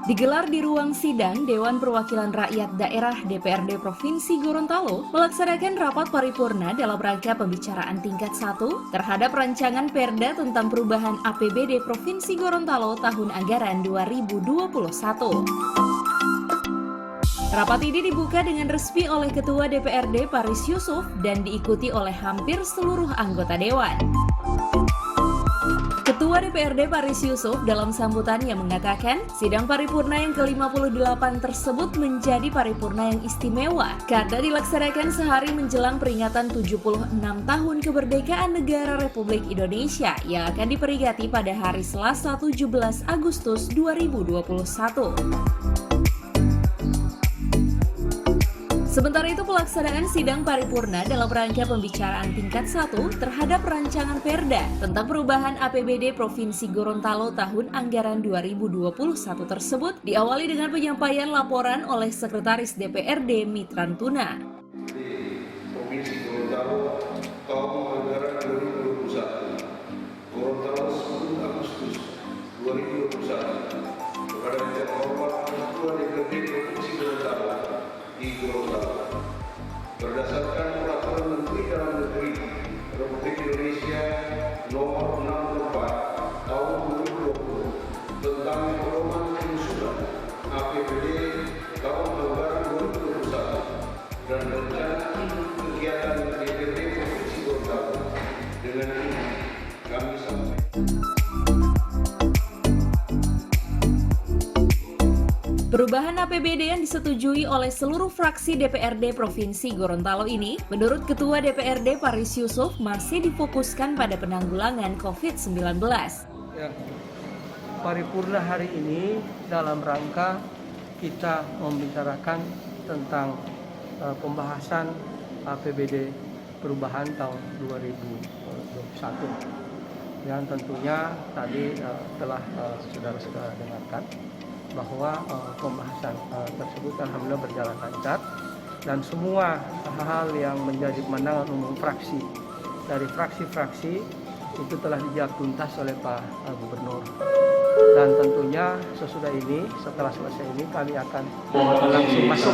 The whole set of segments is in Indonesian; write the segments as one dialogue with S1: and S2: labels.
S1: Digelar di ruang sidang Dewan Perwakilan Rakyat Daerah DPRD Provinsi Gorontalo melaksanakan rapat paripurna dalam rangka pembicaraan tingkat 1 terhadap rancangan Perda tentang perubahan APBD Provinsi Gorontalo tahun anggaran 2021. Rapat ini dibuka dengan resmi oleh Ketua DPRD Paris Yusuf dan diikuti oleh hampir seluruh anggota Dewan. Ketua DPRD Paris Yusuf dalam sambutannya mengatakan, sidang paripurna yang ke-58 tersebut menjadi paripurna yang istimewa karena dilaksanakan sehari menjelang peringatan 76 tahun kemerdekaan negara Republik Indonesia yang akan diperingati pada hari Selasa 17 Agustus 2021. Sementara itu pelaksanaan sidang paripurna dalam rangka pembicaraan tingkat 1 terhadap rancangan Perda tentang perubahan APBD Provinsi Gorontalo tahun anggaran 2021 tersebut diawali dengan penyampaian laporan oleh Sekretaris DPRD Mitran Tuna.
S2: Provinsi Gorontalo tahun anggaran 2021, Gorontalo 10 Agustus 2021, kepada yang terhormat Ketua DPRD Provinsi Gorontalo di Gorontalo. Berdasarkan Peraturan Menteri Dalam Negeri Republik Indonesia Nomor 64 Tahun 2020 tentang pedoman penyusunan APBD tahun anggaran 2021 dan rencana kegiatan DPRD Provinsi Gorontalo, dengan ini kami sampaikan.
S1: Perubahan APBD yang disetujui oleh seluruh fraksi DPRD Provinsi Gorontalo ini, menurut Ketua DPRD Paris Yusuf, masih difokuskan pada penanggulangan COVID-19.
S3: Ya, paripurna hari ini dalam rangka kita membicarakan tentang pembahasan APBD perubahan tahun 2021. Yang tentunya tadi telah saudara-saudara dengarkan bahwa pembahasan tersebut alhamdulillah berjalan lancar dan semua hal-hal yang menjadi kewenangan umum fraksi dari fraksi-fraksi itu telah dijawab tuntas oleh Pak Gubernur. Dan tentunya sesudah ini, setelah selesai ini kami akan langsung masuk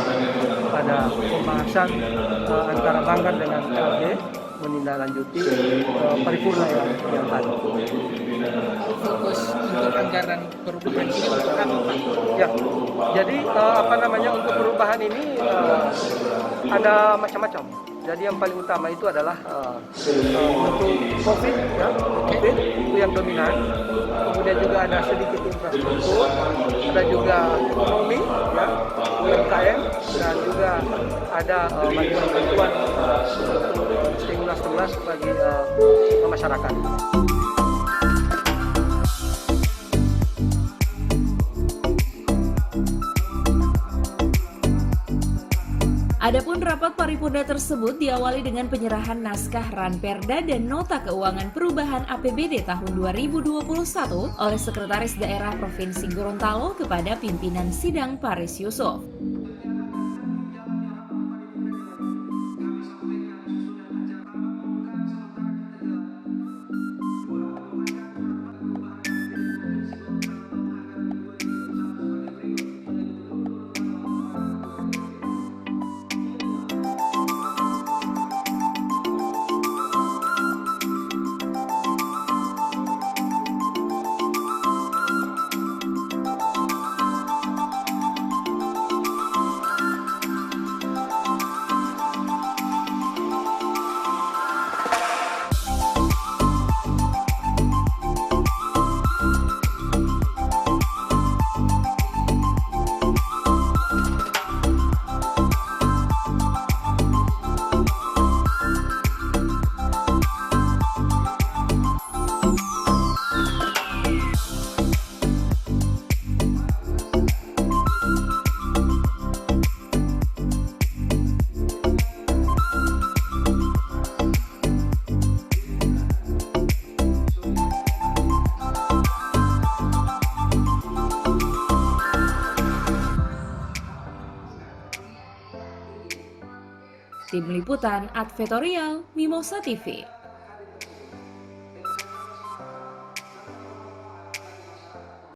S3: pada pembahasan antara Banggar dengan LG menindaklanjuti paripurna yang tadi.
S4: Fokus untuk anggaran perubahan ini untuk apa, Pak?
S3: Ya, jadi untuk perubahan ini ada macam-macam. Jadi yang paling utama itu adalah untuk COVID, ya, COVID itu yang dominan. Kemudian juga ada sedikit infrastruktur, ada juga ekonomi, ya, UMKM, dan juga ada bantuan-bantuan stimulus bagi masyarakat.
S1: Adapun rapat paripurna tersebut diawali dengan penyerahan naskah Ranperda dan Nota Keuangan Perubahan APBD tahun 2021 oleh Sekretaris Daerah Provinsi Gorontalo kepada pimpinan sidang Paris Yusuf. Tim Liputan Advertorial Mimosa TV.